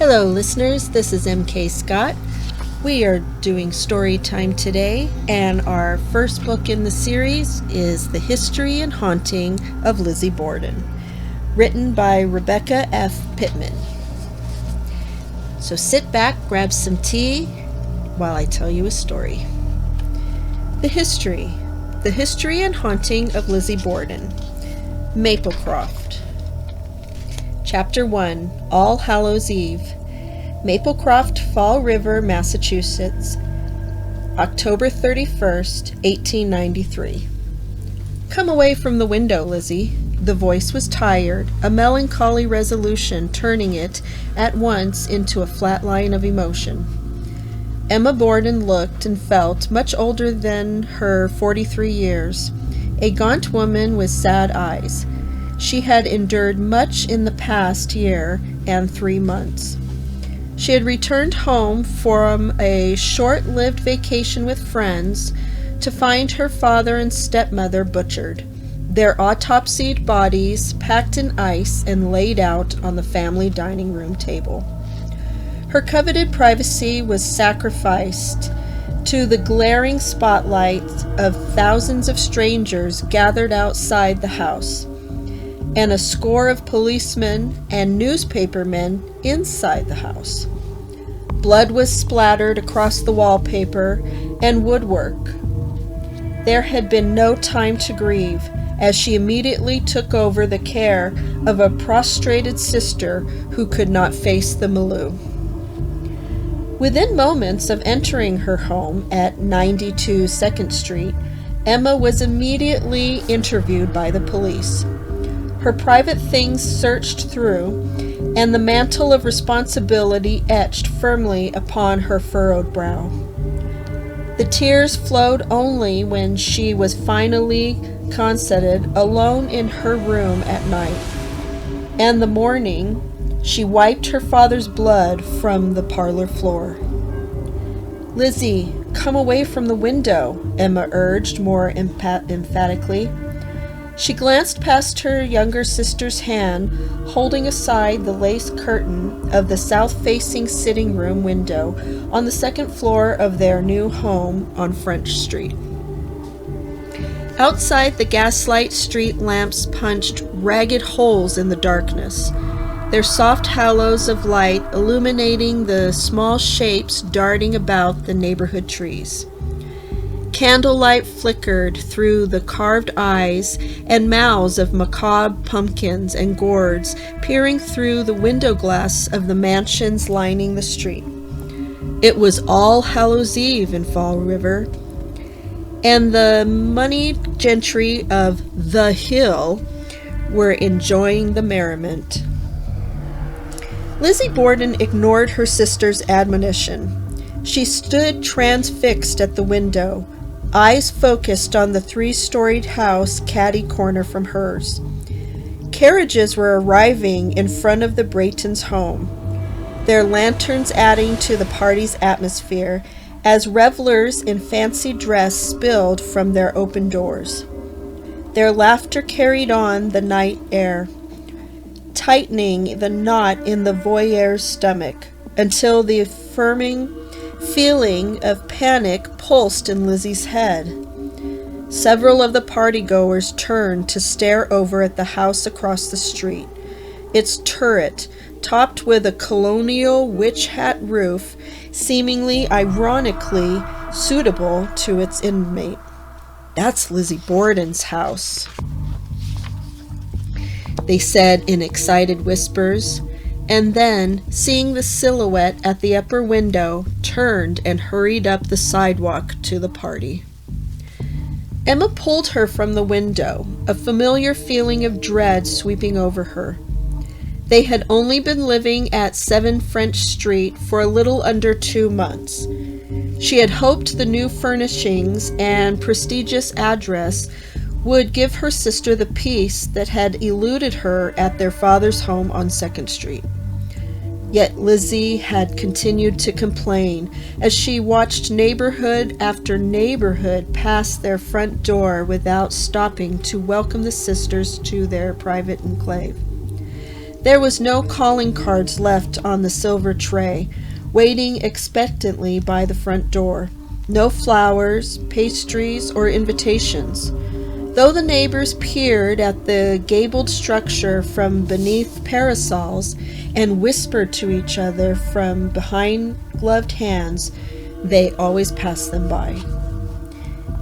Hello, listeners. This is MK Scott. We are doing story time today, and our first book in the series is The History and Haunting of Lizzy Borden, written by Rebecca F. Pittman. So sit back, grab some tea, while I tell you a story. The History and Haunting of Lizzy Borden, Maplecroft. Chapter 1, All Hallows Eve, Maplecroft, Fall River, Massachusetts, October 31st, 1893. Come away from the window, Lizzy. The voice was tired, a melancholy resolution turning it at once into a flat line of emotion. Emma Borden looked and felt much older than her 43 years, a gaunt woman with sad eyes. She had endured much in the past year and 3 months. She had returned home from a short-lived vacation with friends to find her father and stepmother butchered, their autopsied bodies packed in ice and laid out on the family dining room table. Her coveted privacy was sacrificed to the glaring spotlight of thousands of strangers gathered outside the house, and a score of policemen and newspapermen inside the house. Blood was splattered across the wallpaper and woodwork. There had been no time to grieve, as she immediately took over the care of a prostrated sister who could not face the milieu. Within moments of entering her home at 92 2nd Street, Emma was immediately interviewed by the police. Her private things searched through, and the mantle of responsibility etched firmly upon her furrowed brow. The tears flowed only when she was finally cosseted alone in her room at night, and the morning she wiped her father's blood from the parlor floor. "Lizzy, come away from the window," Emma urged more emphatically. She glanced past her younger sister's hand, holding aside the lace curtain of the south-facing sitting room window on the second floor of their new home on French Street. Outside, the gaslight street lamps punched ragged holes in the darkness, their soft halos of light illuminating the small shapes darting about the neighborhood trees. Candlelight flickered through the carved eyes and mouths of macabre pumpkins and gourds peering through the window glass of the mansions lining the street. It was All Hallows Eve in Fall River, and the moneyed gentry of the Hill were enjoying the merriment. Lizzy Borden ignored her sister's admonition. She stood transfixed at the window, eyes focused on the 3-storied house catty-corner from hers. Carriages were arriving in front of the Braytons' home, their lanterns adding to the party's atmosphere as revelers in fancy dress spilled from their open doors. Their laughter carried on the night air, tightening the knot in the voyeur's stomach until the affirming feeling of panic pulsed in Lizzie's head. Several of the partygoers turned to stare over at the house across the street, its turret, topped with a colonial witch hat roof, seemingly ironically suitable to its inmate. "That's Lizzy Borden's house," they said in excited whispers, and then, seeing the silhouette at the upper window, turned and hurried up the sidewalk to the party. Emma pulled her from the window, a familiar feeling of dread sweeping over her. They had only been living at 7 French Street for a little under 2 months. She had hoped the new furnishings and prestigious address would give her sister the peace that had eluded her at their father's home on 2nd Street. Yet Lizzy had continued to complain as she watched neighborhood after neighborhood pass their front door without stopping to welcome the sisters to their private enclave. There was no calling cards left on the silver tray, waiting expectantly by the front door. No flowers, pastries, or invitations. Though the neighbors peered at the gabled structure from beneath parasols and whispered to each other from behind gloved hands, they always passed them by.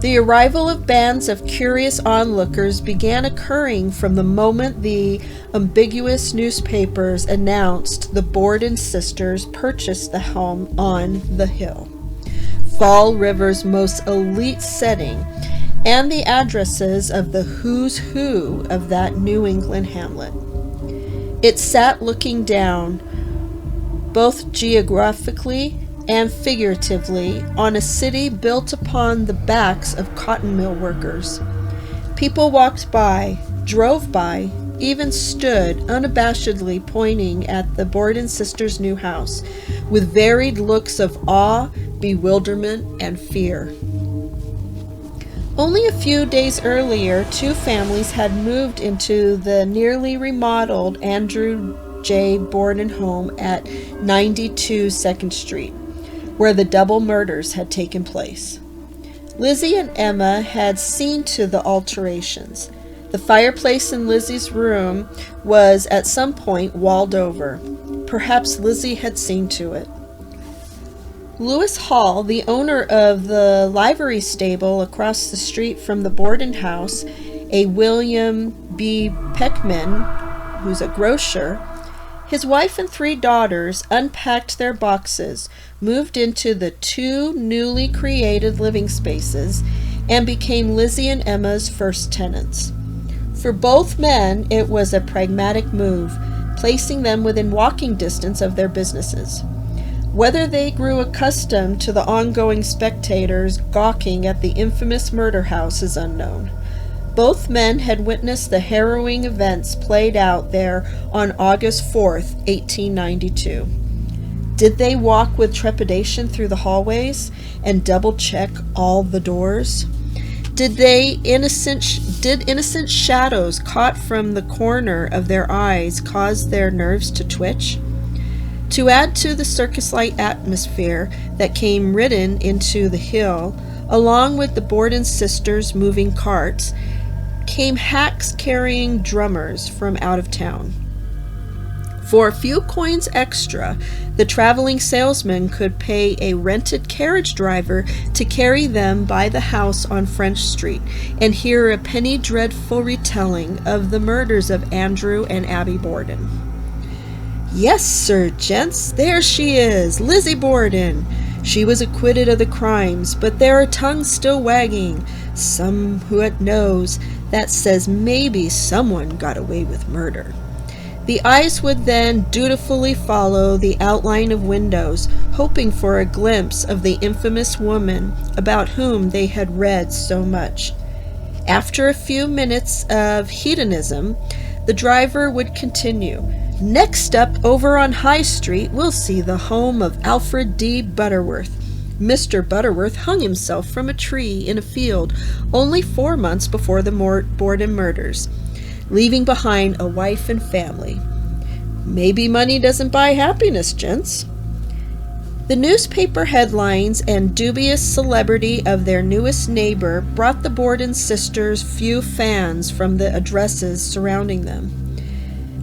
The arrival of bands of curious onlookers began occurring from the moment the ambiguous newspapers announced the Borden sisters purchased the home on the hill, Fall River's most elite setting, and the addresses of the who's who of that New England hamlet. It sat looking down, both geographically and figuratively, on a city built upon the backs of cotton mill workers. People walked by, drove by, even stood unabashedly pointing at the Borden sisters' new house, with varied looks of awe, bewilderment, and fear. Only a few days earlier, two families had moved into the nearly remodeled Andrew J. Borden home at 92 2nd Street, where the double murders had taken place. Lizzy and Emma had seen to the alterations. The fireplace in Lizzy's room was at some point walled over. Perhaps Lizzy had seen to it. Lewis Hall, the owner of the livery stable across the street from the Borden house, a William B. Pittman, who's a grocer, his wife and 3 daughters unpacked their boxes, moved into the 2 newly created living spaces, and became Lizzy and Emma's first tenants. For both men, it was a pragmatic move, placing them within walking distance of their businesses. Whether they grew accustomed to the ongoing spectators gawking at the infamous murder house is unknown. Both men had witnessed the harrowing events played out there on August 4th, 1892. Did they walk with trepidation through the hallways and double-check all the doors? Did innocent shadows caught from the corner of their eyes cause their nerves to twitch? To add to the circus-like atmosphere that came ridden into the hill, along with the Borden sisters' moving carts, came hacks carrying drummers from out of town. For a few coins extra, the traveling salesman could pay a rented carriage driver to carry them by the house on French Street and hear a penny dreadful retelling of the murders of Andrew and Abby Borden. "Yes, sir, gents, there she is, Lizzy Borden. She was acquitted of the crimes, but there are tongues still wagging, some who it knows, that says maybe someone got away with murder." The eyes would then dutifully follow the outline of windows, hoping for a glimpse of the infamous woman about whom they had read so much. After a few minutes of hedonism, the driver would continue. "Next up, over on High Street, we'll see the home of Alfred D. Butterworth. Mr. Butterworth hung himself from a tree in a field only 4 months before the Borden murders, leaving behind a wife and family. Maybe money doesn't buy happiness, gents." The newspaper headlines and dubious celebrity of their newest neighbor brought the Borden sisters few fans from the addresses surrounding them.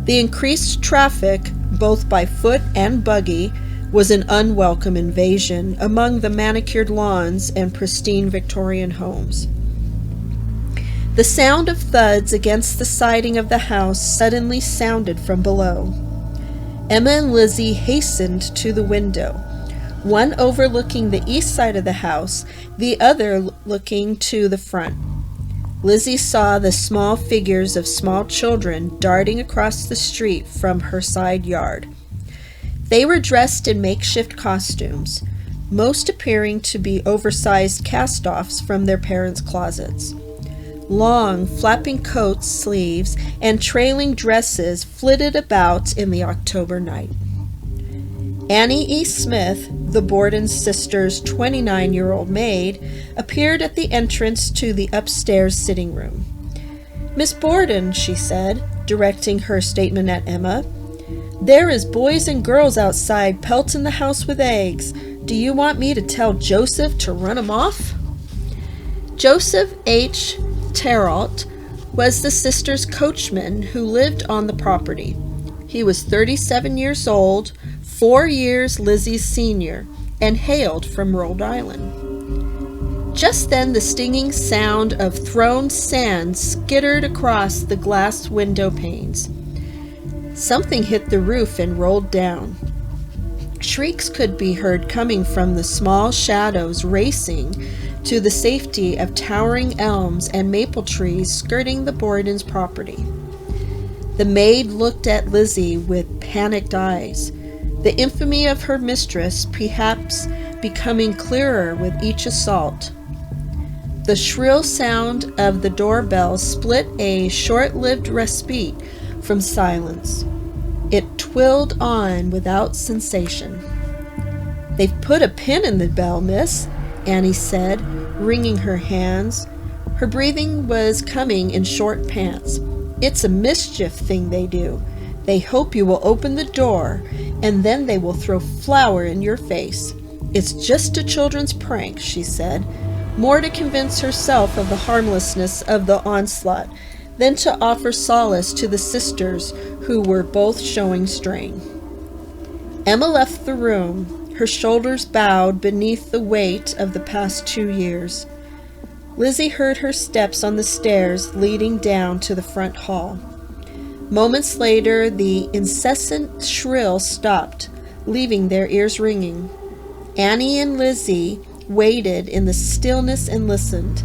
The increased traffic, both by foot and buggy, was an unwelcome invasion among the manicured lawns and pristine Victorian homes. The sound of thuds against the siding of the house suddenly sounded from below. Emma and Lizzy hastened to the window, one overlooking the east side of the house, the other looking to the front. Lizzy saw the small figures of small children darting across the street from her side yard. They were dressed in makeshift costumes, most appearing to be oversized cast-offs from their parents' closets. Long, flapping coats, sleeves, and trailing dresses flitted about in the October night. Annie E. Smith, the Borden sisters' 29-year-old maid, appeared at the entrance to the upstairs sitting room. "Miss Borden," she said, directing her statement at Emma, "There is boys and girls outside pelting the house with eggs. Do you want me to tell Joseph to run 'em off?" Joseph H. Terrault was the sisters' coachman who lived on the property. He was 37 years old, 4 years Lizzie's senior, and hailed from Rhode Island. Just then the stinging sound of thrown sand skittered across the glass window panes. Something hit the roof and rolled down. Shrieks could be heard coming from the small shadows racing to the safety of towering elms and maple trees skirting the Bordens' property. The maid looked at Lizzie with panicked eyes, the infamy of her mistress perhaps becoming clearer with each assault. The shrill sound of the doorbell split a short-lived respite from silence. It twilled on without cessation. "They've put a pin in the bell, miss," Annie said, wringing her hands. Her breathing was coming in short pants. "It's a mischief thing they do. They hope you will open the door, and then they will throw flour in your face. It's just a children's prank," she said, more to convince herself of the harmlessness of the onslaught than to offer solace to the sisters who were both showing strain. Emma left the room, her shoulders bowed beneath the weight of the past 2 years. Lizzie heard her steps on the stairs leading down to the front hall. Moments later, the incessant shrill stopped, leaving their ears ringing. Annie and Lizzie waited in the stillness and listened.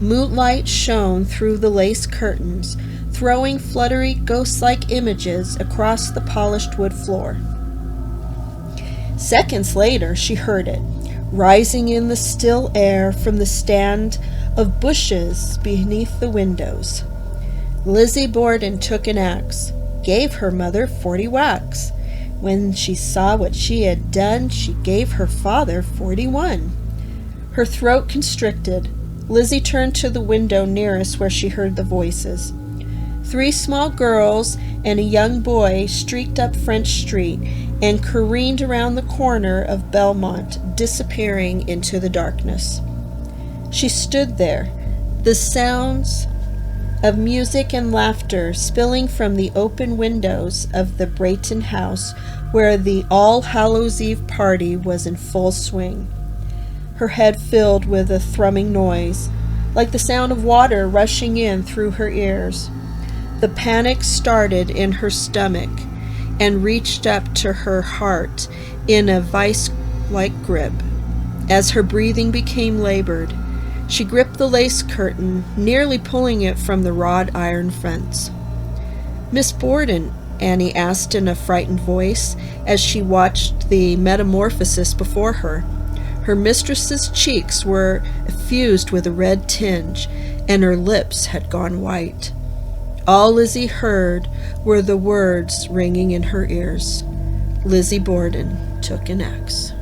Moonlight shone through the lace curtains, throwing fluttery ghost-like images across the polished wood floor. Seconds later, she heard it, rising in the still air from the stand of bushes beneath the windows. Lizzy Borden took an axe, gave her mother 40 whacks. When she saw what she had done, she gave her father 41. Her throat constricted. Lizzie turned to the window nearest where she heard the voices. 3 small girls and a young boy streaked up French Street and careened around the corner of Belmont, disappearing into the darkness. She stood there, the sounds of music and laughter spilling from the open windows of the Brayton house where the All Hallows Eve party was in full swing. Her head filled with a thrumming noise, like the sound of water rushing in through her ears. The panic started in her stomach and reached up to her heart in a vice-like grip. As her breathing became labored, she gripped the lace curtain, nearly pulling it from the wrought iron fence. "Miss Borden," Annie asked in a frightened voice as she watched the metamorphosis before her. Her mistress's cheeks were effused with a red tinge, and her lips had gone white. All Lizzie heard were the words ringing in her ears. Lizzy Borden took an axe.